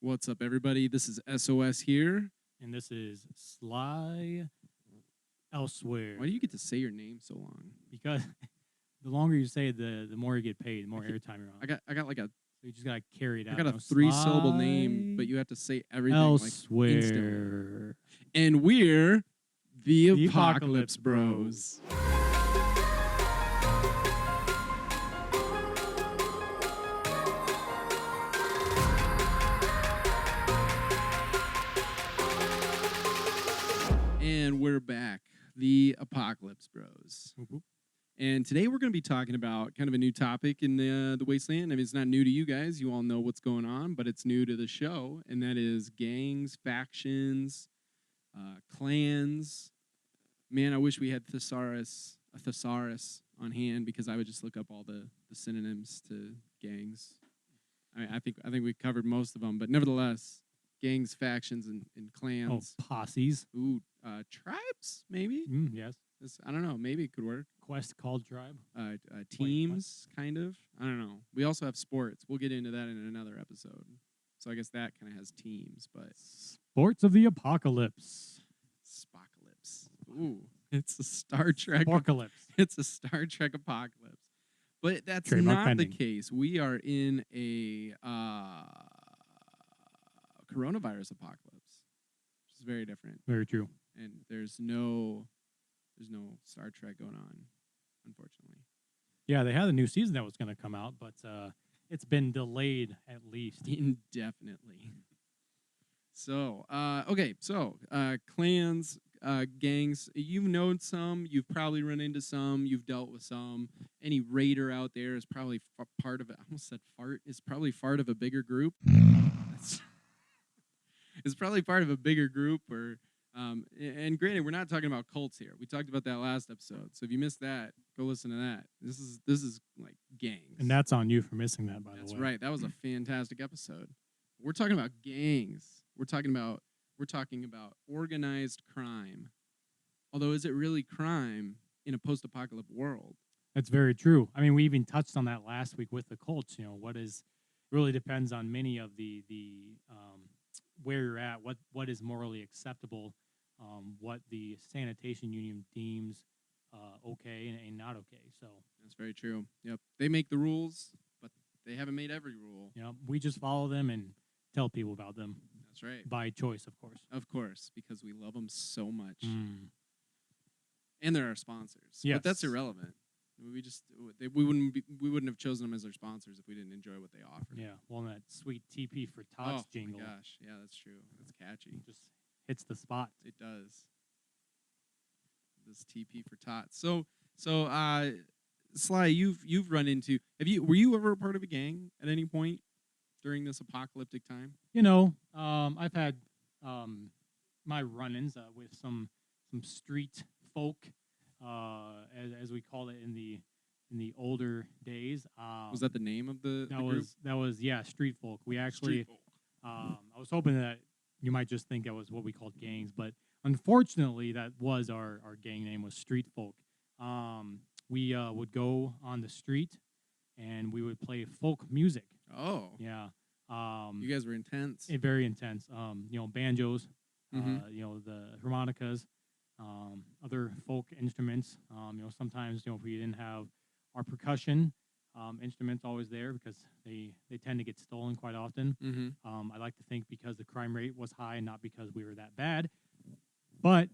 What's up, everybody? This is SOS here. And this is Sly Elsewhere. Why do you get to say your name so long? Because the longer you say it, the more you get paid, the more airtime you're on. I got like a So you just gotta carry it out. I got a 3-syllable name, but you have to say everything Elsewhere. like instantly. And we're the Apocalypse Bros. And we're back, the Apocalypse Bros. Mm-hmm. And today we're going to be talking about kind of a new topic in the Wasteland. I mean, it's not new to you guys. You all know what's going on, but it's new to the show, and that is gangs, factions, clans. Man, I wish we had a thesaurus on hand because I would just look up all the synonyms to gangs. I think we covered most of them, but nevertheless, gangs, factions, and clans. Oh, posses. Ooh, tribes, maybe? Yes. I don't know. Maybe it could work. Quest called tribe. Teams, kind of. I don't know. We also have sports. We'll get into that in another episode. So I guess that kind of has teams, but... Sports of the Apocalypse. Spocalypse. Ooh, it's a Star Trek... Apocalypse. It's a Star Trek apocalypse. But that's Trademark not pending. the case. We are in a coronavirus apocalypse, which is very different. Very true. And there's no Star Trek going on, unfortunately. Yeah, they had a new season that was going to come out, but it's been delayed at least. Indefinitely. So, clans, gangs, you've known some, you've probably run into some, you've dealt with some. Any raider out there is probably part of it. I almost said fart. Is probably part of a bigger group. It's probably part of a bigger group or... and granted, we're not talking about cults here. We talked about that last episode. So if you missed that, go listen to that. This is like gangs. And that's on you for missing that, by the way. That's right. That was a fantastic episode. We're talking about gangs. We're talking about organized crime. Although, is it really crime in a post-apocalyptic world? That's very true. I mean, we even touched on that last week with the cults. You know, really depends on many of the where you're at, what is morally acceptable, what the sanitation union deems okay and not okay. So that's very true. Yep, they make the rules, but they haven't made every rule. You know, we just follow them and tell people about them. That's right. By choice, of course. Of course, because we love them so much, and they're our sponsors. Yes. But that's irrelevant. We wouldn't have chosen them as our sponsors if we didn't enjoy what they offered. Yeah, well, that sweet TP for Tots jingle. Oh my gosh, yeah, that's true. That's catchy. Just hits the spot. It does. This TP for Tots. So, Sly, you've run into. Were you ever a part of a gang at any point during this apocalyptic time? You know, I've had my run-ins with some street folk. As we call it in the older days. Was that the name of the group? That was street folk. We actually I was hoping that you might just think that was what we called gangs, but unfortunately that was our gang name was street folk. We would go on the street and we would play folk music. Oh. Yeah. You guys were intense. Very intense. You know, banjos, Mm-hmm. you know, the harmonicas. Other folk instruments. You know, sometimes if we didn't have our percussion instruments always there because they tend to get stolen quite often. Mm-hmm. I like to think because the crime rate was high and not because we were that bad. But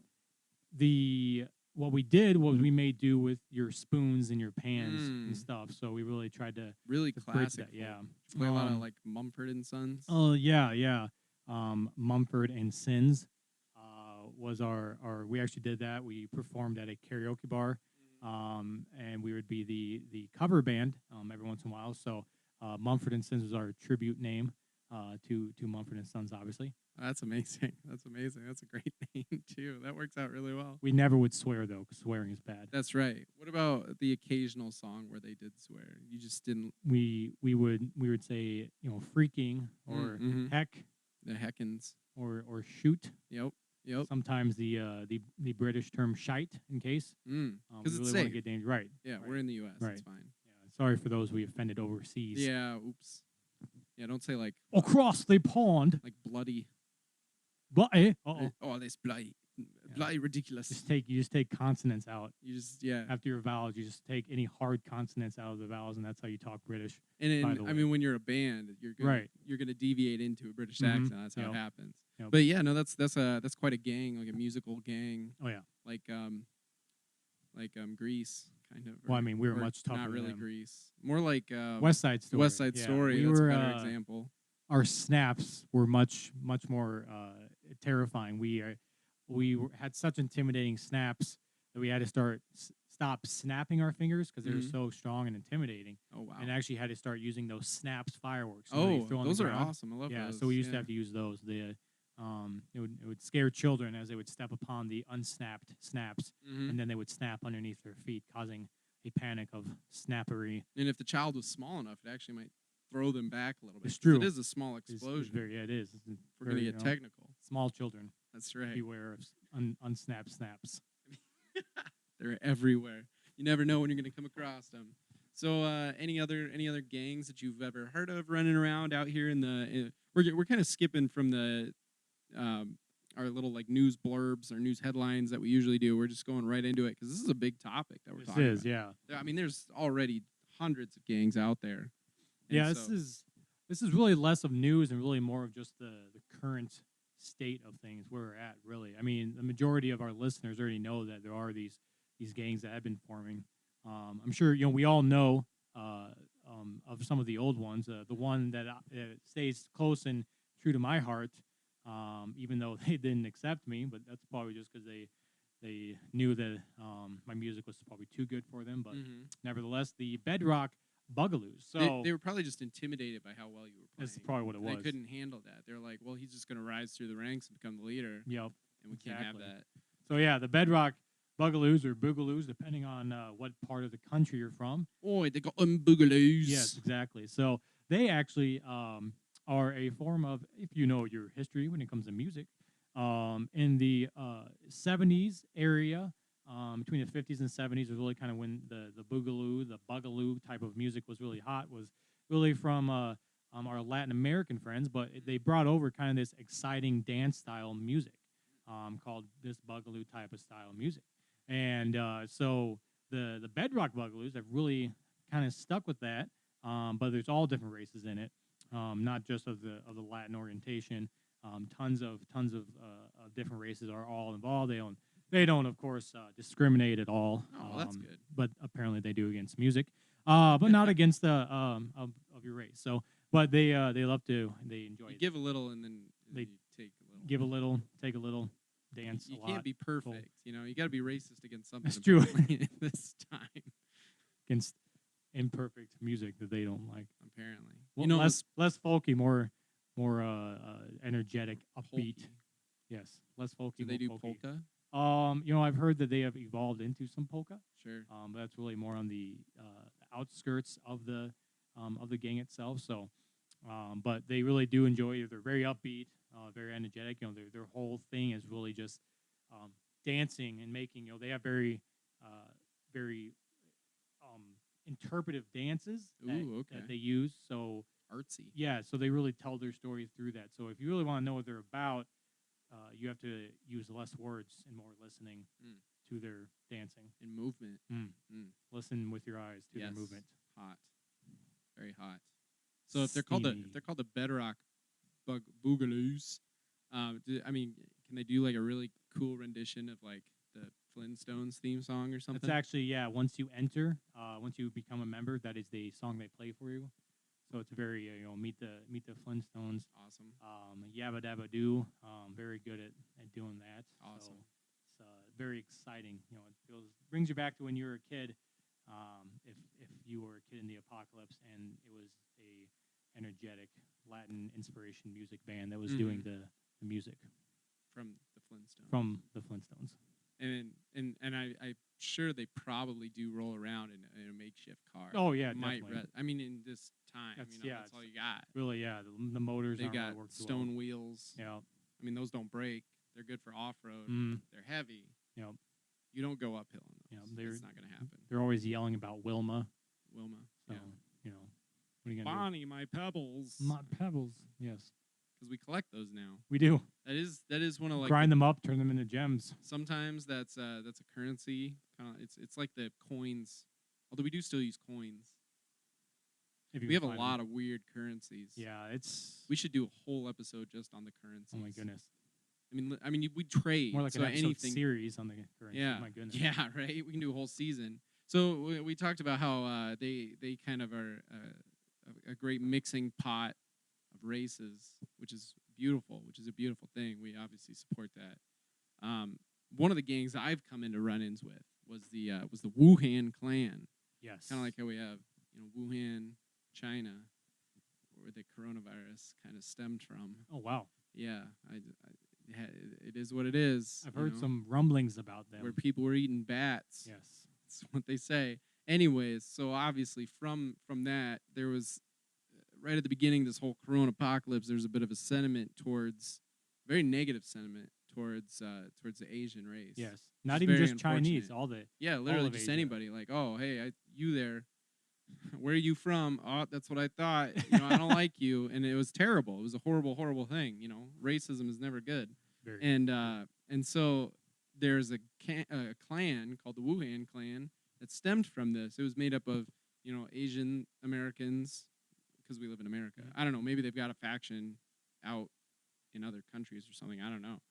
what we did was we made do with your spoons and your pans and stuff. So we really tried to really to classic. Yeah, Play a lot of like Mumford and Sons. Oh yeah. Mumford and Sons. Was our we actually did that. We performed at a karaoke bar, and we would be the cover band every once in a while. So Mumford and Sons was our tribute name to Mumford and Sons, obviously. That's amazing. That's amazing. That's a great name too. That works out really well. We never would swear though, because swearing is bad. That's right. What about the occasional song where they did swear? You just didn't. We would say freaking or heck, the heckins or shoot. Yep. Sometimes the British term shite in case. Because it's safe. Want to get dangerous. Right. Yeah, right. We're in the U.S. Right. It's fine. Yeah. Sorry for those we offended overseas. Yeah. Oops. Yeah, don't say like across the pond. like bloody. Oh, This bloody ridiculous. You just take consonants out. You just After your vowels, you just take any hard consonants out of the vowels, and that's how you talk British. And I mean, when you're a band, you're gonna deviate into a British accent. That's how it happens. Yep. But yeah, no, that's quite a gang, like a musical gang. Oh yeah. Like Grease, kind of. Well, I mean, we were much tougher. Not really than Grease. More like West Side Story. West Side Story. That's a better example. Our snaps were much more terrifying. We had such intimidating snaps that we had to stop snapping our fingers because they were so strong and intimidating. Oh wow! And actually had to start using those snaps fireworks. Those are awesome. I love those. Yeah, so we used to have to use those. It would scare children as they would step upon the unsnapped snaps, and then they would snap underneath their feet, causing a panic of snappery. And if the child was small enough, it actually might throw them back a little bit. It's true. It is a small explosion. It is. We're going to get technical. Small children. That's right. Beware of unsnapped snaps. They're everywhere. You never know when you're going to come across them. So, any other gangs that you've ever heard of running around out here we're kind of skipping from the our little like news blurbs or news headlines that we usually do. We're just going right into it because this is a big topic that we're talking about. Yeah. I mean, there's already hundreds of gangs out there. Yeah, this is really less of news and really more of just the current state of things where we're at, really. I mean, the majority of our listeners already know that there are these gangs that have been forming. I'm sure we all know of some of the old ones. The one that stays close and true to my heart, even though they didn't accept me, but that's probably just because they knew that my music was probably too good for them. But nevertheless, the Bedrock Bugaloos. So they were probably just intimidated by how well you were playing. That's probably what it was. They couldn't handle that. They're like, well, he's just going to rise through the ranks and become the leader. Yep. And we can't have that. So yeah, the Bedrock Bugaloos or Boogaloos, depending on what part of the country you're from. Oh, they got Boogaloos. Yes, exactly. So they actually are a form of, if you know your history when it comes to music, in the 70s area, between the 50s and 70s was really kind of when the Boogaloo, the Bugaloo type of music was really hot, was really from our Latin American friends, but they brought over kind of this exciting dance style music called this Bugaloo type of style music. And so the Bedrock Bugaloos have really kind of stuck with that, but there's all different races in it, not just of the Latin orientation. Tons of different races are all involved. They don't, of course, discriminate at all. Oh, that's good. But apparently they do against music, but not against of your race. So, but they love to. They enjoy. You give a little, and then they you take a little. Give a little, take a little, dance. You can't be perfect. You know, you got to be racist against something. That's true. This time against imperfect music that they don't like. Apparently, well, less folky, more energetic, upbeat. Polky. Yes, less folky. Do they do folky. polka? I've heard that they have evolved into some polka. Sure. But that's really more on the outskirts of the gang itself. So, but they really do enjoy it. They're very upbeat, very energetic. Their whole thing is really just dancing and making. They have very interpretive dances that they use. So artsy. Yeah. So they really tell their story through that. So if you really want to know what they're about, you have to use less words and more listening to their dancing and movement. Listen with your eyes to their movement. Hot, very hot. So if they're called the Bedrock Boogaloos, can they do like a really cool rendition of like the Flintstones theme song or something? It's actually once you enter, once you become a member, that is the song they play for you. So it's very meet the Flintstones. Awesome. Yabba Dabba Doo. Very good at doing that. Awesome. So it's very exciting. It brings you back to when you were a kid. If you were a kid in the apocalypse and it was a energetic Latin inspiration music band that was doing the music from the Flintstones. And I'm sure they probably do roll around in a makeshift car. Oh yeah, definitely. In this time, that's all you got. Really, the motors. They got really stone wheels. Yeah. Those don't break. They're good for off road. They're heavy. Yeah. You don't go uphill in those. Yeah, it's not going to happen. They're always yelling about Wilma. So, What are you gonna Bonnie, my pebbles. do? My pebbles. Yes, Because we collect those now. we do. That is one of like Grind them up, turn them into gems. sometimes that's a currency. Kind of it's like the coins. Although we do still use coins. If you We can have a find lot them. of weird currencies. Yeah, it's. We should do a whole episode just on the currencies. Oh my goodness. I mean, we trade. More like so an episode anything. series on the currency. Yeah. My goodness. Yeah. Right. We can do a whole season. So we talked about how they kind of are a great mixing pot of races, which is beautiful, which is a beautiful thing. We obviously support that. One of the gangs I've come into run-ins with was the Wuhan clan. Yes. Kind of like how we have Wuhan, China, where the coronavirus kind of stemmed from. Oh wow. Yeah, it is what it is. I've heard some rumblings about them. where people were eating bats. Yes. That's what they say. Anyways, so obviously from that, there was right at the beginning this whole corona apocalypse. There's a bit of a sentiment towards, very negative sentiment towards the Asian race. Yes. Which Not is even very just Chinese. unfortunate. All the. Yeah, literally of just Asia. anybody. Like, oh, hey, you there? Where are you from? Oh, that's what I thought. I don't like you, and it was terrible. It was a horrible, horrible thing. Racism is never good. Very. And so there's a clan called the Wuhan clan that stemmed from this. It was made up of Asian Americans because we live in America. I don't know. Maybe they've got a faction out in other countries or something. I don't know.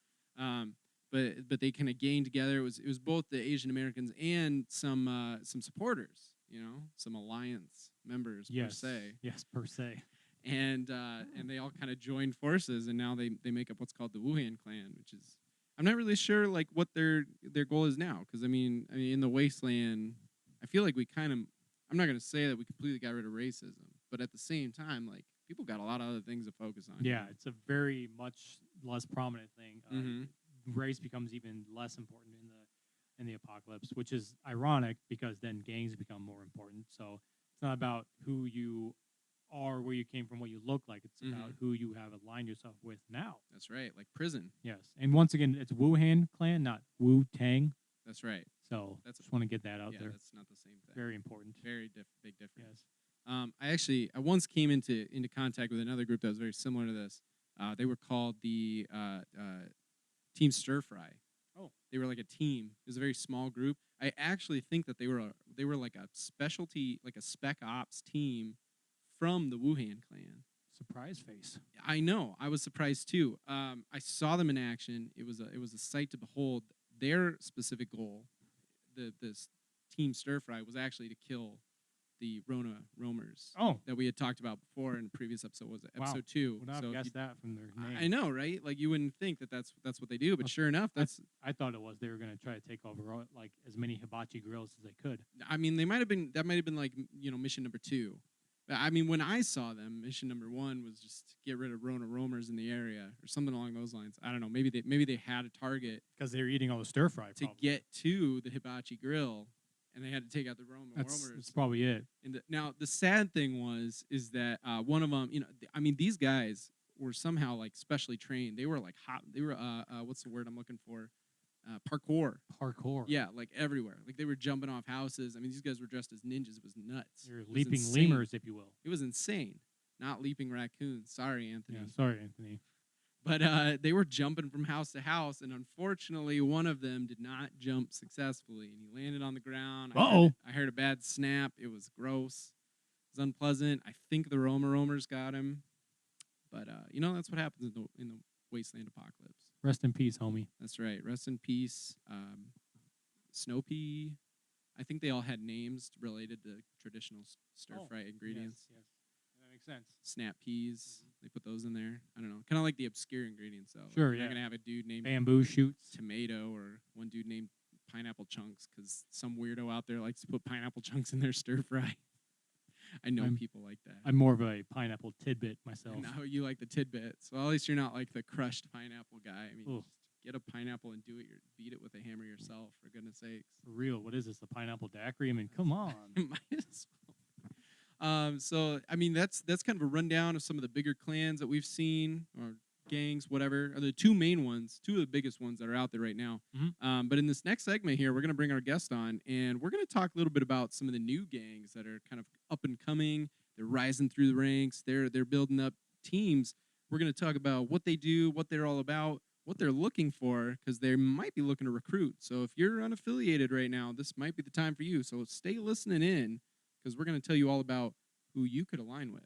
But they kind of gained together. It was both the Asian Americans and some supporters. Some alliance members per se. Yes, per se. And they all kind of joined forces, and now they make up what's called the Wuhan clan, which is, I'm not really sure like what their goal is now, because I mean in the wasteland, I feel like we kind of, I'm not going to say that we completely got rid of racism, but at the same time, like people got a lot of other things to focus on. Yeah, it's a very much less prominent thing. Mm-hmm. Race becomes even less important in the apocalypse, which is ironic because then gangs become more important. So it's not about who you are, where you came from, what you look like. It's about who you have aligned yourself with now. That's right, like prison. Yes, and once again, it's Wuhan clan, not Wu Tang. That's right. So That's just want to get that out there. That's not the same thing. Very important. Very big difference. Yes. I once came into contact with another group that was very similar to this. They were called the Team Stir Fry. Oh. They were like a team. It was a very small group. I actually think that they were like a specialty, like a spec ops team from the Wuhan clan. Surprise face. I know. I was surprised too. I saw them in action. It was a sight to behold. Their specific goal, this Team Stir Fry, was actually to kill the Rona roamers. Oh. That we had talked about before in a previous episode. Was it episode 2? Would not have guessed that from their name. I know, right? Like you wouldn't think that that's what they do, but sure enough, I thought it was they were going to try to take over like as many hibachi grills as they could. I mean, that might have been like mission number 2. But I mean, when I saw them, mission number 1 was just to get rid of Rona roamers in the area or something along those lines. I don't know. Maybe they had a target because they were eating all the stir fry to get to the hibachi grill, and they had to take out the roamers. That's probably it. And now the sad thing is that one of them, I mean, these guys were somehow like specially trained. They were like hot. They were what's the word I'm looking for? Parkour. Parkour. Yeah, like everywhere. Like they were jumping off houses. I mean, these guys were dressed as ninjas. It was nuts. You're leaping lemurs, if you will. It was insane. Not leaping raccoons. Sorry, Anthony. Yeah, sorry, Anthony. But they were jumping from house to house, and unfortunately, one of them did not jump successfully, and he landed on the ground. I heard a bad snap. It was gross. It was unpleasant. I think the roamers got him. But, that's what happens in the wasteland apocalypse. Rest in peace, homie. That's right. Rest in peace. Snowpea. I think they all had names related to traditional stir-fry ingredients. Yes. That makes sense. Snap peas. They put those in there. I don't know. Kind of like the obscure ingredients, though. Sure, You're not going to have a dude named bamboo shoots, tomato, or one dude named pineapple chunks because some weirdo out there likes to put pineapple chunks in their stir-fry. I know people like that. I'm more of a pineapple tidbit myself. No, you like the tidbits. Well, at least you're not like the crushed pineapple guy. I mean, just get a pineapple and beat it with a hammer yourself, for goodness sakes. For real, what is this, the pineapple daiquiri? I mean, come on. Might as well. So, I mean, that's kind of a rundown of some of the bigger clans that we've seen, or gangs, whatever. Are the two main ones, two of the biggest ones that are out there right now. Mm-hmm. But in this next segment here, we're going to bring our guest on, and we're going to talk a little bit about some of the new gangs that are kind of up and coming. They're rising through the ranks. They're building up teams. We're going to talk about what they do, what they're all about, what they're looking for, because they might be looking to recruit. So if you're unaffiliated right now, this might be the time for you. So stay listening in, because we're going to tell you all about who you could align with.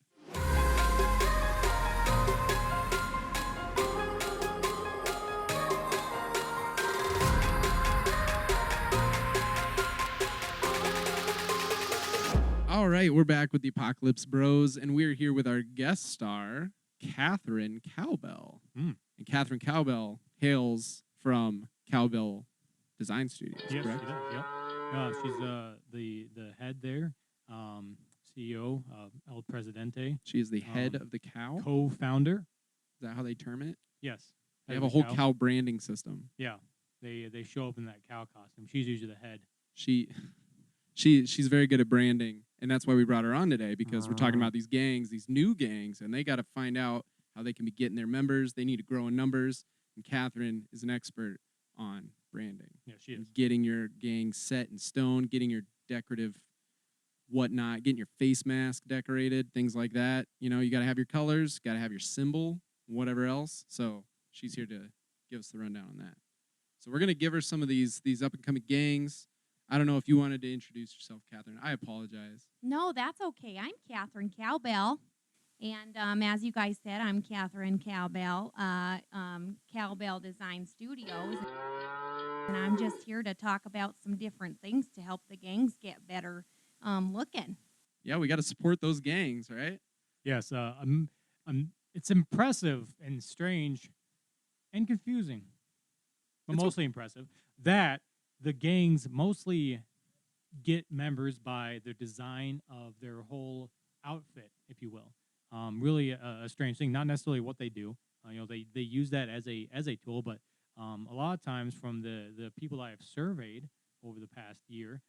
All right, we're back with the Apocalypse Bros, and we're here with our guest star, Catherine Cowbell. And Catherine Cowbell hails from Cowbell Design Studios, yes, correct? She does, yep. She's the head there, CEO, El Presidente. She is the head of the cow? Co-founder. Is that how they term it? Yes. They have a whole cow branding system. Yeah, they show up in that cow costume. She's usually the head. She's very good at branding, and that's why we brought her on today, because we're talking about these gangs, these new gangs, and they got to find out how they can be getting their members. They need to grow in numbers, and Catherine is an expert on branding. Yeah, she is. Getting your gang set in stone, getting your decorative whatnot, getting your face mask decorated, things like that. You know, you got to have your colors, got to have your symbol, whatever else. So she's here to give us the rundown on that. So we're going to give her some of these up-and-coming gangs. I don't know if you wanted to introduce yourself, Catherine. I apologize. No, that's okay. I'm Catherine Cowbell. And as you guys said, I'm Catherine Cowbell, Cowbell Design Studios. And I'm just here to talk about some different things to help the gangs get better looking. Yeah, we got to support those gangs, right? Yes, it's impressive and strange and confusing, but mostly impressive that the gangs mostly get members by the design of their whole outfit, if you will. Really a strange thing, not necessarily what they do. They use that as a tool, but a lot of times from the people I have surveyed over the past year,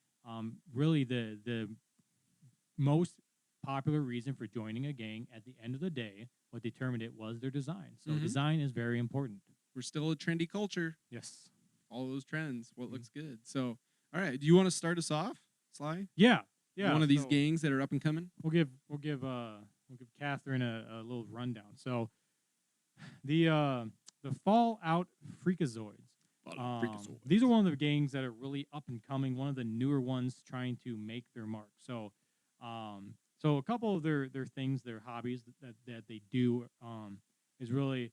really the most popular reason for joining a gang at the end of the day, what determined it was their design. So design is very important. We're still a trendy culture. Yes. All those trends, what looks good. So, all right, do you want to start us off, Sly? Yeah. One of these gangs that are up and coming? We'll give Catherine a little rundown. So the Fallout Freakazoids. These are one of the gangs that are really up and coming, one of the newer ones trying to make their mark. So so a couple of their things, their hobbies that they do is really,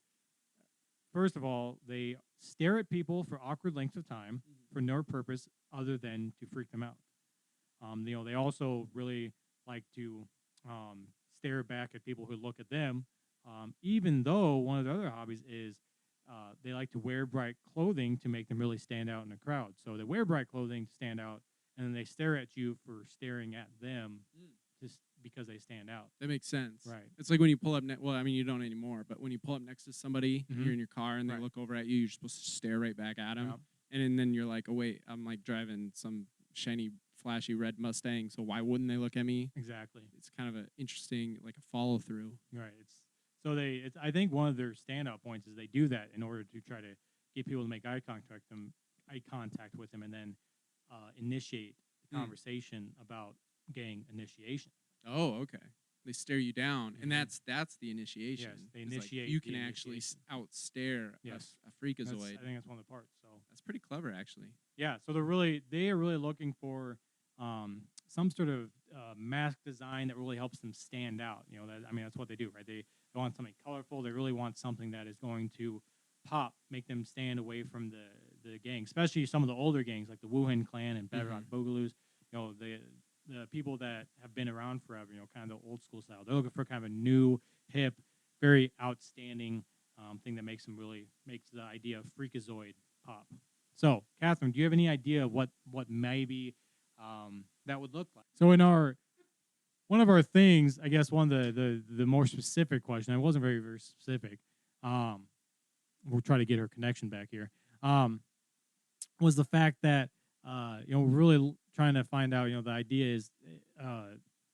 first of all, they stare at people for awkward lengths of time for no purpose other than to freak them out. They also really like to stare back at people who look at them, even though one of their other hobbies is they like to wear bright clothing to make them really stand out in a crowd. So they wear bright clothing to stand out, and then they stare at you for staring at them just because they stand out. That makes sense. Right. It's like when you pull up, well, I mean, you don't anymore, but when you pull up next to somebody, you're in your car, and they look over at you, you're supposed to stare right back at them. Yep. And then you're like, oh, wait, I'm like driving some shiny, flashy red Mustang, so why wouldn't they look at me? Exactly. It's kind of an interesting, like a follow-through. Right. I think one of their standout points is they do that in order to try to get people to make eye contact with them, and then initiate the conversation about gang initiation. Oh, okay. They stare you down, and that's the initiation. Yes, they initiate. Like you can actually outstare a freakazoid. I think that's one of the parts. So that's pretty clever, actually. Yeah. So they are really looking for some sort of mask design that really helps them stand out. That's what they do, right? They want something colorful. They really want something that is going to pop, make them stand away from the gang, especially some of the older gangs like the Wuhan Clan and Bedrock Boogaloo's. The people that have been around forever, kind of the old school style. They're looking for kind of a new, hip, very outstanding thing that makes the idea of freakazoid pop. So, Catherine, do you have any idea what maybe that would look like? So, one of our things, I guess one of the more specific question, it wasn't very, very specific. We'll try to get her connection back here. Was the fact that we're really trying to find out, the idea is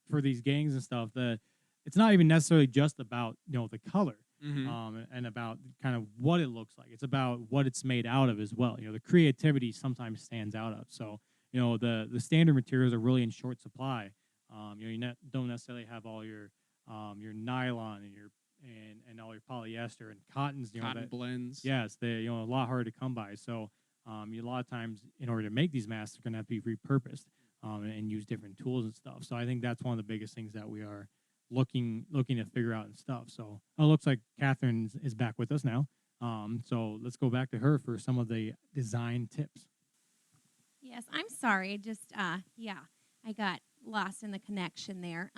for these gangs and stuff, that it's not even necessarily just about, the color and about kind of what it looks like. It's about what it's made out of as well. The creativity sometimes stands out of. So, the standard materials are really in short supply. Don't necessarily have all your nylon and and all your polyester and cottons. Cotton blends. Yes, they a lot harder to come by. So a lot of times, in order to make these masks, they're going to have to be repurposed and use different tools and stuff. So I think that's one of the biggest things that we are looking to figure out and stuff. So it looks like Catherine is back with us now. So let's go back to her for some of the design tips. Yes, I'm sorry. I got lost in the connection there.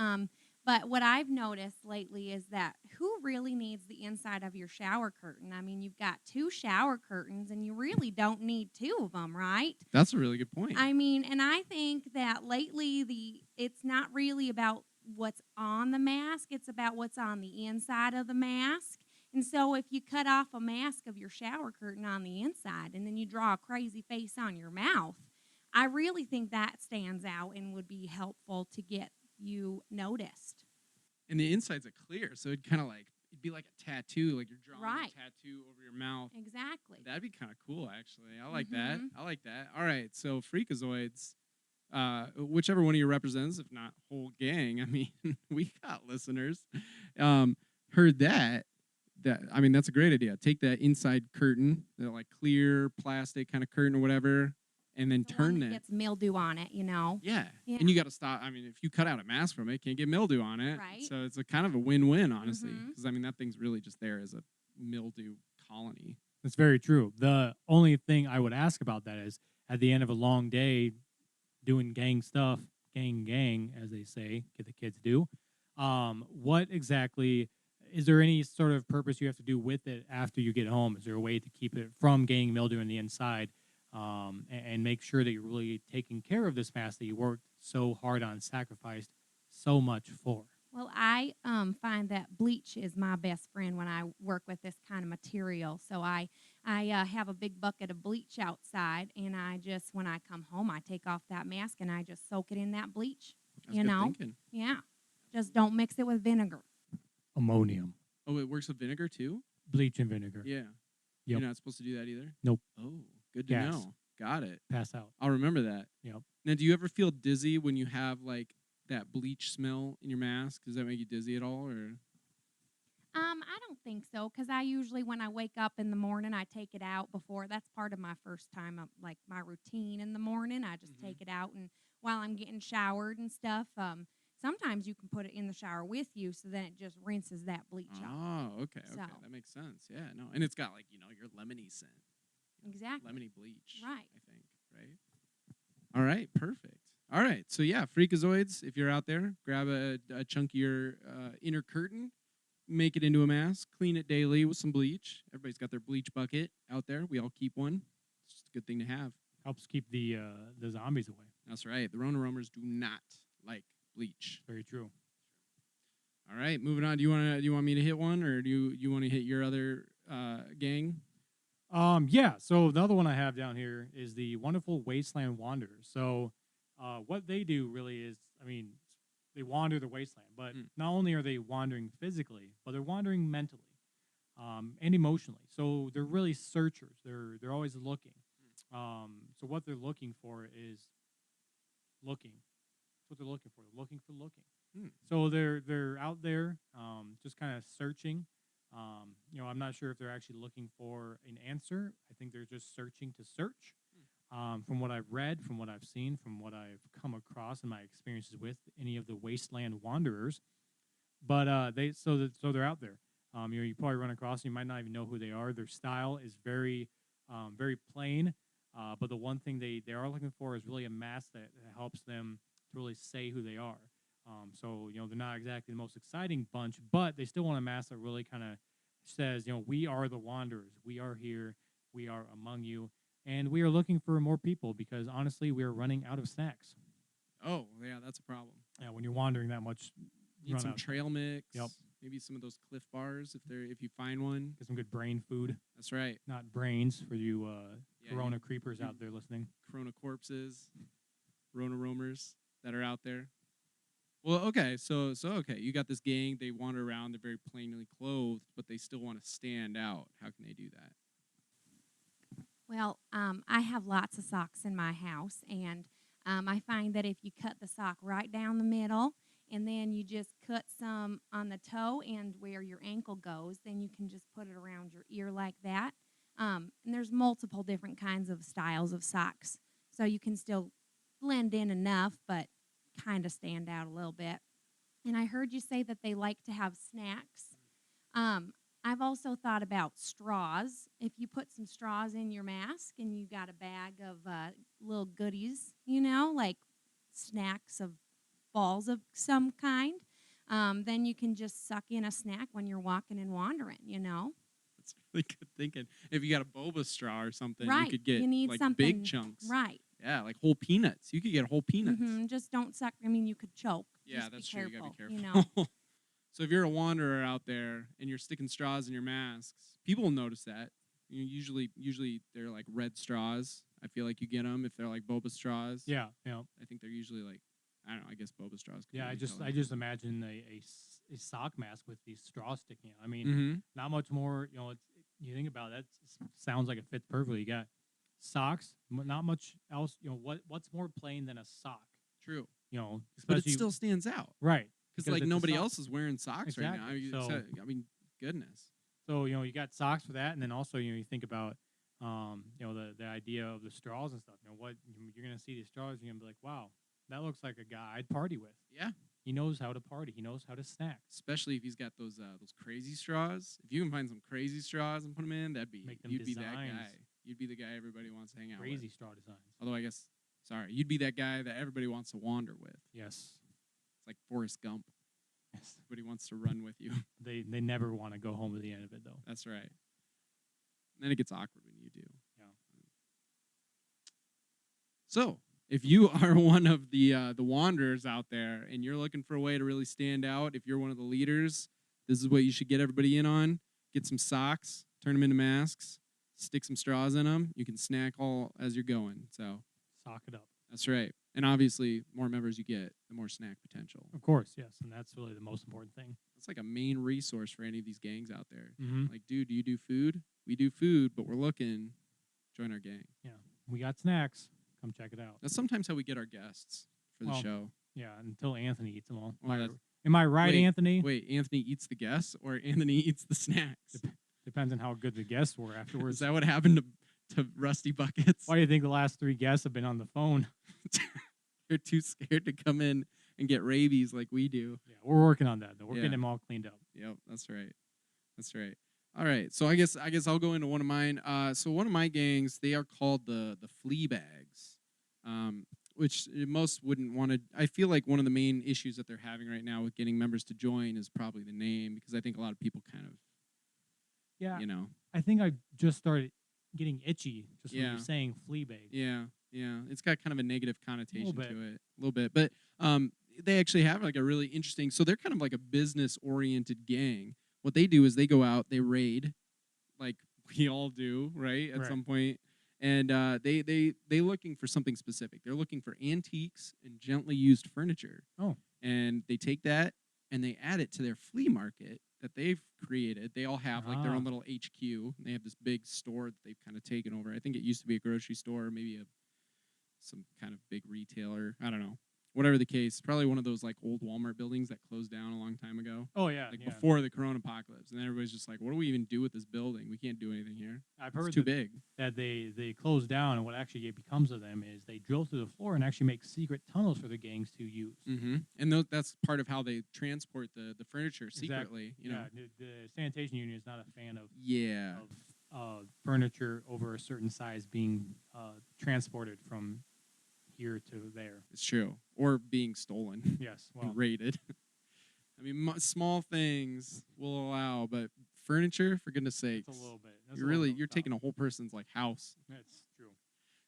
But what I've noticed lately is that who really needs the inside of your shower curtain? I mean, you've got 2 shower curtains and you really don't need 2 of them, right? That's a really good point. I mean, and I think that lately it's not really about what's on the mask, it's about what's on the inside of the mask. And so if you cut off a mask of your shower curtain on the inside and then you draw a crazy face on your mouth, I really think that stands out and would be helpful to get you noticed. And the inside's a clear, so it'd be like a tattoo, like you're drawing a tattoo over your mouth. Exactly. That'd be kind of cool, actually. I like that. Mhm. I like that. All right, so Freakazoids, whichever one of you represents, if not whole gang, I mean, we got listeners, heard that. I mean, that's a great idea. Take that inside curtain, the like clear plastic kind of curtain or whatever, and then The turn one that that. gets mildew on it, you know. Yeah. Yeah. And you got to stop. I mean, if you cut out a mask from it, it can't get mildew on it. Right. So it's a kind of a win-win, honestly, Mhm. because I mean that thing's really just there as a mildew colony. That's very true. The only thing I would ask about that is at the end of a long day doing gang stuff, gang, as they say, get the kids do. What exactly is there any sort of purpose you have to do with it after you get home? Is there a way to keep it from getting mildew in the inside and make sure that you're really taking care of this mask that you worked so hard on, sacrificed so much for? Well, I find that bleach is my best friend when I work with this kind of material. So I have a big bucket of bleach outside, and when I come home, I take off that mask and I just soak it in that bleach. That's good thinking. Yeah. Just don't mix it with vinegar. Ammonium, Oh, it works with vinegar too? bleach, and vinegar. Yeah. Yep. You're not supposed to do that either? Nope. Oh, good to Gas. know. Got it. Pass out. I'll remember that. Yep. Now, do you ever feel dizzy when you have like that bleach smell in your mask? Does that make you dizzy at all, or? I don't think so, because I usually, when I wake up in the morning, I take it out before. That's part of my first time, like my routine in the morning. I just take it out, and while I'm getting showered and stuff, sometimes you can put it in the shower with you, so then it just rinses that bleach off. Oh, okay, So. that makes sense. Yeah, no, and it's got like your lemony scent, Exactly. lemony bleach, Right. I think, right? All right, perfect. All right, so yeah, Freakazoids, if you're out there, grab a chunk of your inner curtain, make it into a mask, clean it daily with some bleach. Everybody's got their bleach bucket out there. We all keep one. It's just a good thing to have. Helps keep the zombies away. That's right. The Rona Roamers do not like bleach. Very true. All right, moving on. Do you want me to hit one, or do you want to hit your other gang? Yeah. So the other one I have down here is the Wonderful Wasteland Wanderers. So what they do really is, I mean, they wander the wasteland, but not only are they wandering physically, but they're wandering mentally and emotionally. So they're really searchers. They're always looking. So what they're looking for is looking. That's what they're looking for. They're looking for looking. So they're out there just kind of searching. I'm not sure if they're actually looking for an answer. I think they're just searching to search. From what I've read, from what I've seen, from what I've come across in my experiences with any of the wasteland wanderers, but they're out there. You probably run across them. You might not even know who they are. Their style is very plain, but the one thing they are looking for is really a mask that helps them to really say who they are. So they're not exactly the most exciting bunch, but they still want a mask that really kind of says, we are the wanderers. We are here. We are among you. And we are looking for more people because, honestly, we are running out of snacks. Oh, yeah, that's a problem. Yeah, when you're wandering that much, Need some trail mix. Yep. Maybe some of those Cliff Bars if you find one. Get some good brain food. That's right. Not brains for you Corona you creepers out there listening. Corona corpses, Rona Roamers that are out there. Well, okay, so okay, you got this gang. They wander around. They're very plainly clothed, but they still want to stand out. How can they do that? Well, I have lots of socks in my house, and I find that if you cut the sock right down the middle and then you just cut some on the toe and where your ankle goes, then you can just put it around your ear like that. And there's multiple different kinds of styles of socks. So you can still blend in enough, but kind of stand out a little bit. And I heard you say that they like to have snacks. I've also thought about straws. If you put some straws in your mask and you got a bag of little goodies, like snacks of balls of some kind, then you can just suck in a snack when you're walking and wandering. That's really good thinking. If you got a boba straw or something, Right. you could get You need like something, big chunks. right. Yeah, like whole peanuts. You could get whole peanuts. Just don't suck. I mean, you could choke. Yeah, Just that's be true. careful, You gotta be careful. So if you're a wanderer out there and you're sticking straws in your masks, people will notice that. Usually they're like red straws. I feel like you get them if they're like boba straws. Yeah. I think they're usually like, I don't know. I guess boba straws. Yeah, I just imagine a sock mask with these straws sticking out. I mean, Mm-hmm. not much more. You think about it, that sounds like it fits perfectly. You got socks, not much else. What's more plain than a sock? True. Especially, But it still stands out. right, Because like nobody else is wearing socks right now. Exactly. I mean, goodness. So you got socks for that, and then also you think about the idea of the straws and stuff. What you're gonna see these straws, you're gonna be like, wow, that looks like a guy I'd party with. Yeah. He knows how to party. He knows how to snack. Especially if he's got those crazy straws. If you can find some crazy straws and put them in, you'd be that guy. You'd be the guy everybody wants to hang out with. Crazy straw designs. Although you'd be that guy that everybody wants to wander with. Yes. It's like Forrest Gump. Yes. Everybody wants to run with you. They never want to go home at the end of it, though. That's right. And then it gets awkward when you do. Yeah. So, if you are one of the wanderers out there and you're looking for a way to really stand out, if you're one of the leaders, this is what you should get everybody in on. Get some socks, turn them into masks, stick some straws in them. You can snack all as you're going. So, sock it up. That's right. And obviously, more members you get, the more snack potential. Of course, yes. And that's really the most important thing. It's like a main resource for any of these gangs out there. Mm-hmm. Like, dude, do you do food? We do food, but we're looking. Join our gang. Yeah. We got snacks. Come check it out. That's sometimes how we get our guests for the show. Yeah, until Anthony eats them all. Well, am I right, Anthony? Wait, Anthony eats the guests or Anthony eats the snacks? Depends on how good the guests were afterwards. Is that what happened to Rusty Buckets? Why do you think the last 3 guests have been on the phone? They're too scared to come in and get rabies like we do. Yeah, we're working on that, though. We're getting them all cleaned up. Yep, that's right. That's right. All right, so I guess I'll go into one of mine. So one of my gangs, they are called the Flea Bags, which most wouldn't want to. I feel like one of the main issues that they're having right now with getting members to join is probably the name, because I think a lot of people kind of, I think I just started getting itchy just when you're saying flea bag. Yeah, it's got kind of a negative connotation to it, a little bit. But they actually have like a really interesting. So they're kind of like a business-oriented gang. What they do is they go out, they raid, like we all do, right? At some point, and they looking for something specific. They're looking for antiques and gently used furniture. Oh, and they take that and they add it to their flea market that they've created. They all have like their own little HQ. They have this big store that they've kind of taken over. I think it used to be a grocery store, maybe some kind of big retailer. I don't know. Whatever the case, probably one of those like old Walmart buildings that closed down a long time ago. Oh yeah, like before the Corona apocalypse, and then everybody's just like, "What do we even do with this building? We can't do anything here. I've heard it's too big." That they close down, and what actually becomes of them is they drill through the floor and actually make secret tunnels for the gangs to use. Mm-hmm. And that's part of how they transport the furniture secretly. Exactly. You know, the sanitation union is not a fan of furniture over a certain size being transported from here to there. It's true. Or being stolen. Yes. Well, raided. I mean, small things will allow, but furniture, for goodness sakes, it's a little bit. You're taking a whole person's like house. That's true.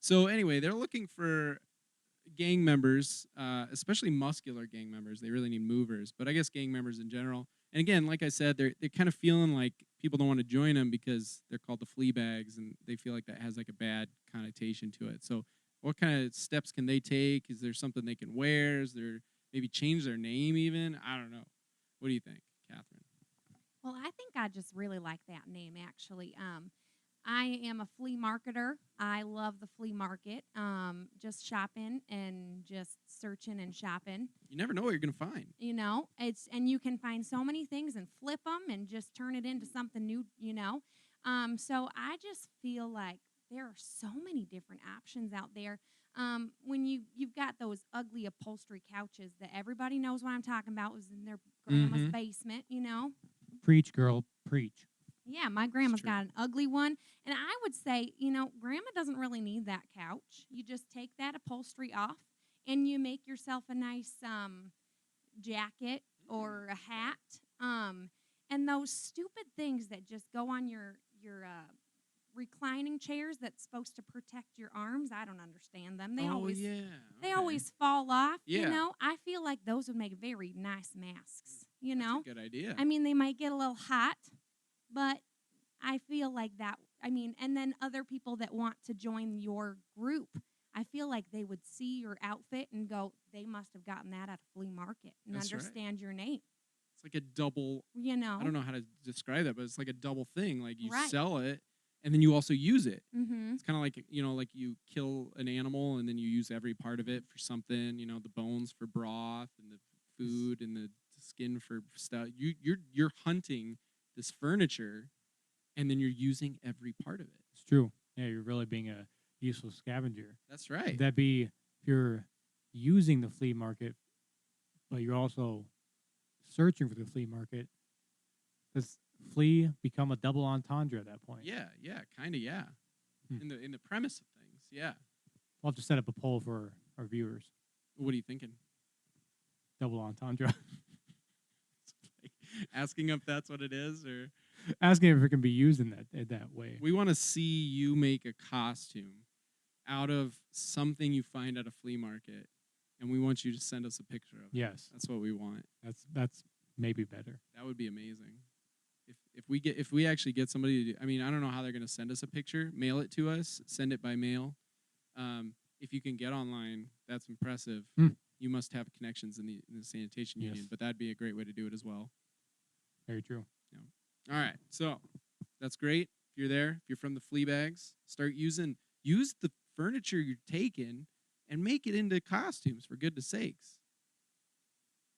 So anyway, they're looking for gang members, especially muscular gang members. They really need movers, but I guess gang members in general. And again, like I said, they're kind of feeling like people don't want to join them because they're called the flea bags, and they feel like that has like a bad connotation to it. So what kind of steps can they take? Is there something they can wear? Is there maybe change their name even? I don't know. What do you think, Catherine? Well, I think I just really like that name, actually. I am a flea marketer. I love the flea market. Just shopping and just searching and shopping. You never know what you're gonna find. You know, and you can find so many things and flip them and just turn it into something new. You know, so I just feel like there are so many different options out there. When you've got those ugly upholstery couches that everybody knows what I'm talking about, was in their grandma's basement. You know. Preach, girl, preach. Yeah, my grandma's true. got an ugly one. And I would say, grandma doesn't really need that couch. You just take that upholstery off and you make yourself a nice jacket or a hat. And those stupid things that just go on your reclining chairs that's supposed to protect your arms, I don't understand them. They okay. always fall off, Yeah. I feel like those would make very nice masks, That's a good idea. I mean, they might get a little hot, but I feel like that, and then other people that want to join your group, I feel like they would see your outfit and go, they must have gotten that at a flea market and That's right. understand your name. It's like a double, I don't know how to describe that, but it's like a double thing. Like you Right. sell it and then you also use it. Mm-hmm. It's kind of like, like you kill an animal and then you use every part of it for something, the bones for broth and the food and the skin for stuff. You're hunting this furniture and then you're using every part of it. It's true. Yeah, you're really being a useful scavenger. That's right. That'd be if you're using the flea market, but you're also searching for the flea market. Does flea become a double entendre at that point? Yeah, kind of, yeah. In the premise of things, yeah. We'll have to set up a poll for our viewers. What are you thinking? Double entendre. Asking if that's what it is, or asking if it can be used in that way. We want to see you make a costume out of something you find at a flea market, and we want you to send us a picture of it. Yes, that's what we want. That's maybe better. That would be amazing. If we actually get somebody to do, I don't know how they're going to send us a picture. Mail it to us. Send it by mail. If you can get online, that's impressive. You must have connections in the sanitation union, but that'd be a great way to do it as well. Very true. Yeah. All right, so that's great. If you're there, if you're from the flea bags, use the furniture you're taking and make it into costumes, for goodness sakes.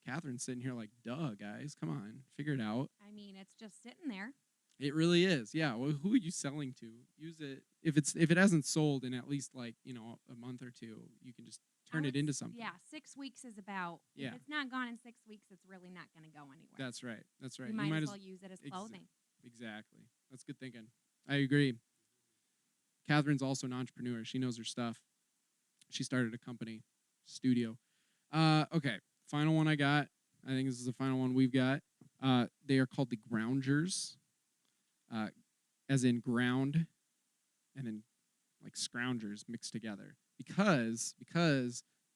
Catherine's sitting here like, duh, guys, come on, figure it out. It's just sitting there. It really is, yeah. Well, who are you selling to? Use it. If it hasn't sold in at least a month or two, you can just turn it into something. Yeah, 6 weeks is about. Yeah. If it's not gone in 6 weeks, it's really not going to go anywhere. That's right. You might as well use it as clothing. Exactly. That's good thinking. I agree. Catherine's also an entrepreneur. She knows her stuff. She started a company, studio. Okay, final one I got. I think this is the final one we've got. They are called the Grounders, as in ground, and then like scroungers mixed together. Because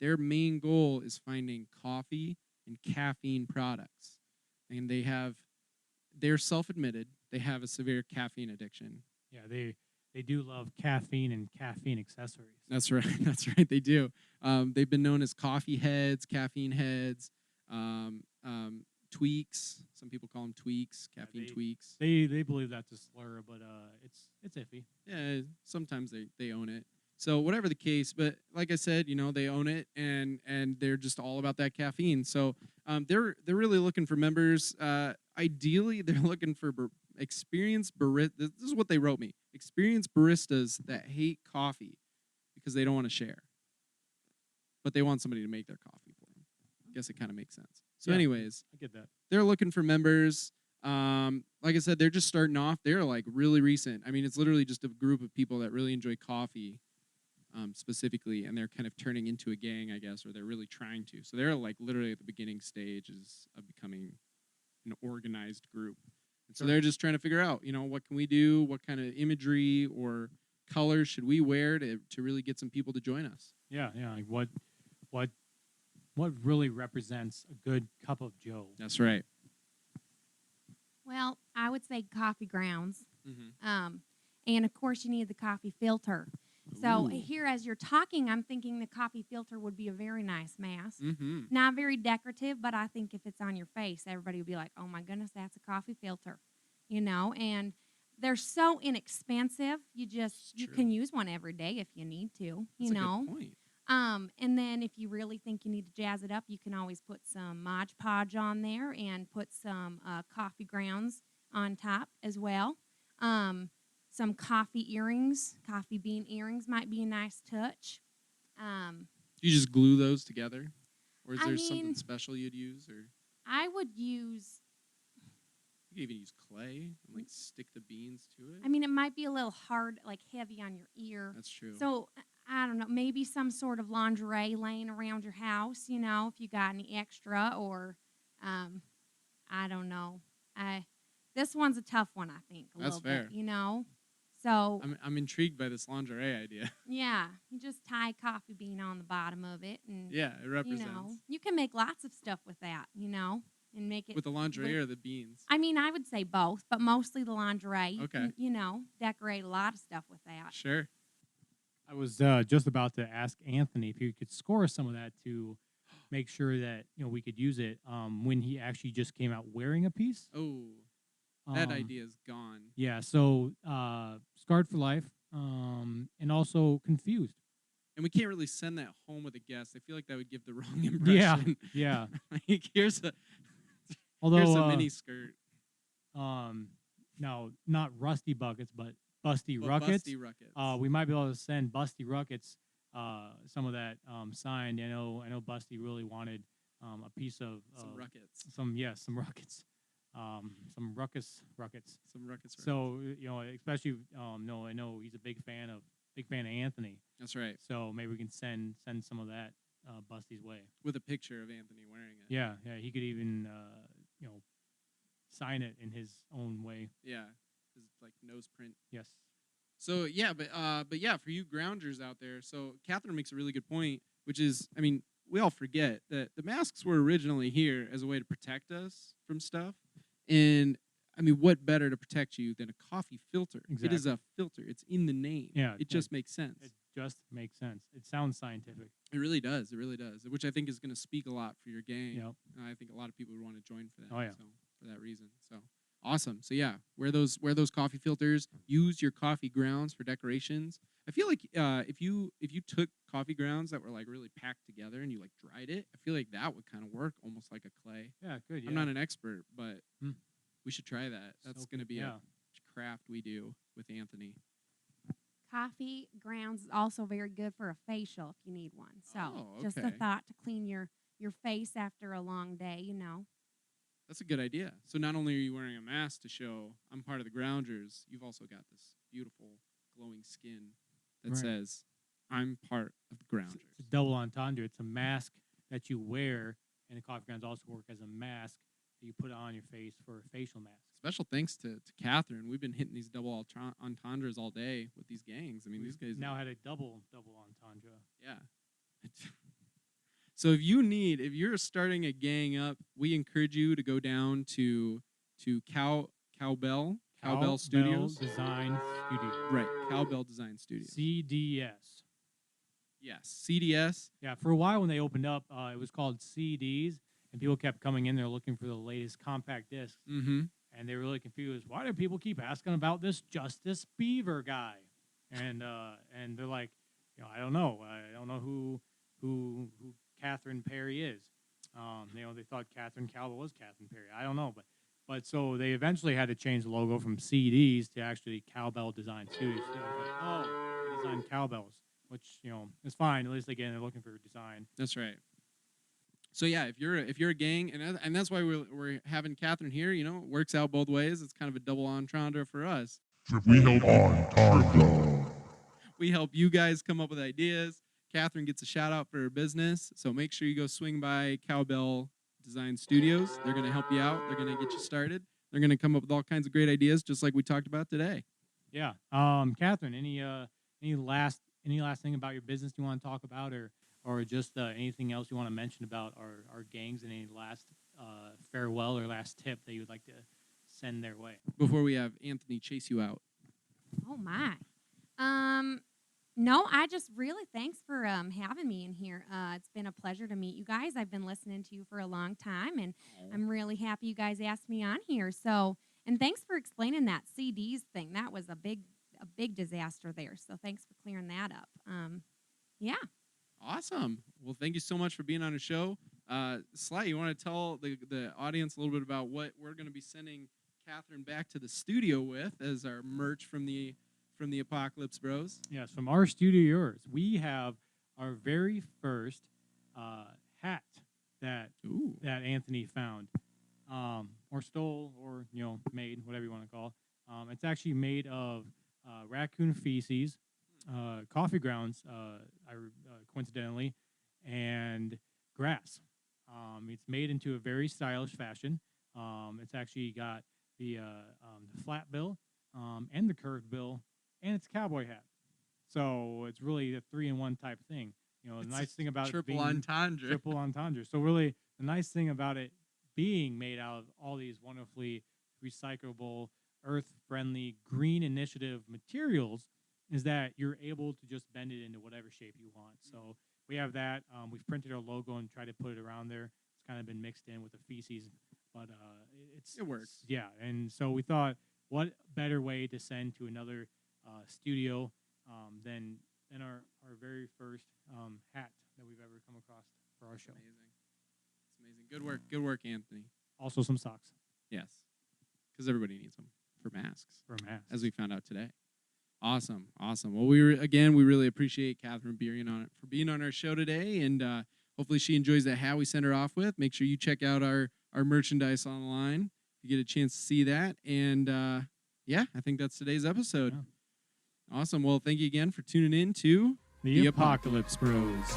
their main goal is finding coffee and caffeine products. And they're self-admitted, they have a severe caffeine addiction. Yeah, they do love caffeine and caffeine accessories. That's right, they do. They've been known as coffee heads, caffeine heads, tweaks. Some people call them tweaks, caffeine tweaks. They believe that's a slur, but it's iffy. Yeah, sometimes they own it. So whatever the case, but like I said, they own it, and they're just all about that caffeine. So they're really looking for members. Ideally, they're looking for experienced baristas. This is what they wrote me: experienced baristas that hate coffee because they don't want to share, but they want somebody to make their coffee for them. I guess it kind of makes sense. So, anyways, I get that. They're looking for members. Like I said, they're just starting off. They're like really recent. It's literally just a group of people that really enjoy coffee. Specifically, and they're kind of turning into a gang, I guess, or they're really trying to. So they're like literally at the beginning stages of becoming an organized group. And so they're just trying to figure out, what can we do? What kind of imagery or colors should we wear to really get some people to join us? Yeah. Like what really represents a good cup of Joe? That's right. Well, I would say coffee grounds. Mm-hmm. And of course, you need the coffee filter. So here, as you're talking, I'm thinking the coffee filter would be a very nice mask. Mm-hmm. Not very decorative, but I think if it's on your face, everybody would be like, oh, my goodness, that's a coffee filter, And they're so inexpensive. You True. can use one every day if you need to, That's you a know. good point. And then if you really think you need to jazz it up, you can always put some Mod Podge on there and put some coffee grounds on top as well. Some coffee bean earrings might be a nice touch. Do you just glue those together? Or is I there mean, something special you'd use? Or I would use, you could even use clay and like stick the beans to it. I mean, it might be a little hard, like heavy on your ear. That's true. So, I don't know, maybe some sort of lingerie laying around your house, you know, if you got any extra, or I don't know. This one's a tough one, I think, a That's little fair. bit, you know. So I'm intrigued by this lingerie idea. yeah, you just tie coffee bean on the bottom of it, and Yeah, it represents. you know, you can make lots of stuff with that, you know, and make it With the lingerie look- or the beans? I mean, I would say both, but mostly the lingerie. You Okay. can, you know, decorate a lot of stuff with that. Sure. I was just about to ask Anthony if he could score some of that to make sure that we could use it when he actually just came out wearing a piece. Oh, that Um, idea is gone. Yeah, so scarred for life, and also confused. And we can't really send that home with a guest. I feel like that would give the wrong Yeah, impression. yeah. Like here's a Although mini skirt. no, not rusty buckets, but busty But ruckets. Busty ruckets. We might be able to send Busty Ruckets some of that signed. I know Busty really wanted a piece of some ruckets. some ruckets, some ruckus ruckets. Some ruckets. So especially no, I know he's a big fan of Anthony. That's right. So maybe we can send some of that Busty's way With a picture of Anthony wearing it. Yeah, he could even sign it in his own way. Yeah. His like nose print. Yes. So yeah, but yeah, for you grounders out there, so Catherine makes a really good point, which is, I mean, we all forget that the masks were originally here as a way to protect us from stuff, and I mean, what better to protect you than a coffee filter? Exactly. It is a filter. It's in the name. Yeah, it just makes sense. It just makes sense. It sounds scientific. It really does. It really does. Which I think is going to speak a lot for your gang. Yep. I think a lot of people would want to join for that. Oh, yeah. So for that reason. So awesome. So yeah, wear those coffee filters. Use your coffee grounds for decorations. I feel like if you took coffee grounds that were like really packed together and you like dried it, I feel like that would kind of work almost like a clay. Yeah, good. Yeah. I'm not an expert, but we should try that. That's going to be yeah. a craft we do with Anthony. Coffee grounds is also very good for a facial if you need one. So just a okay. thought to clean your face after a long day, you know. That's a good idea. So not only are you wearing a mask to show I'm part of the grounders, you've also got this beautiful glowing skin that Right. says I'm part of the grounders. It's a double entendre. It's a mask that you wear, and the coffee grounds also work as a mask that you put on your face for a facial mask. Special thanks to Catherine. We've been hitting these double entendres all day with these gangs. I mean, these guys now had a double entendre. Yeah. So if you're starting a gang up, we encourage you to go down to Cowbell Studios. Design Studio. Right, Cowbell Design Studio. CDS. Yes, CDS. Yeah, for a while when they opened up, it was called CDs, and people kept coming in there looking for the latest compact discs. Mm-hmm. And they were really confused. Why do people keep asking about this Justice Beaver guy? And they're like, I don't know. I don't know who Catherine Perry is. They thought Catherine Cowbell was Catherine Perry. I don't know, but so they eventually had to change the logo from CDs to actually Cowbell Design Studios. So like, they design cowbells, which is fine. At least again they're looking for design. That's right. So yeah, if you're a gang, and that's why we're having Catherine here. It works out both ways. It's kind of a double entendre for us. We help on We help you guys come up with ideas. Catherine gets a shout out for her business, so make sure you go swing by Cowbell Design Studios. They're going to help you out. They're going to get you started. They're going to come up with all kinds of great ideas, just like we talked about today. Yeah. Catherine, any last thing about your business you want to talk about, or just anything else you want to mention about our gangs, and any last farewell or last tip that you would like to send their way before we have Anthony chase you out? Oh my. No, I just really thanks for having me in here. It's been a pleasure to meet you guys. I've been listening to you for a long time, and I'm really happy you guys asked me on here. So, And thanks for explaining that CDs thing. That was a big disaster there. So thanks for clearing that up. Yeah. Awesome. Well, thank you so much for being on the show. Sly, you want to tell the audience a little bit about what we're going to be sending Catherine back to the studio with as our merch from the Apocalypse Bros? Yes, from our studio, yours. We have our very first hat that Anthony found, or stole, or made, whatever you want to call. It's actually made of raccoon feces, coffee grounds, coincidentally, and grass. It's made into a very stylish fashion. It's actually got the flat bill and the curved bill, and it's a cowboy hat. So it's really a 3-in-1 type thing. The nice thing about it being triple entendre. So really, the nice thing about it being made out of all these wonderfully recyclable, earth-friendly, green initiative materials is that you're able to just bend it into whatever shape you want. So we have that. We've printed our logo and tried to put it around there. It's kind of been mixed in with the feces, but it works. Yeah, and so we thought, what better way to send to another studio than our very first hat that we've ever come across for our show. It's amazing. Good work, Anthony. Also some socks. Yes, because everybody needs them for masks. As we found out today. Awesome. Well, we really appreciate Catherine being on our show today, and hopefully she enjoys that hat we sent her off with. Make sure you check out our merchandise online if you get a chance to see that. And I think that's today's episode. Yeah. Awesome. Well, thank you again for tuning in to The Apocalypse Bros.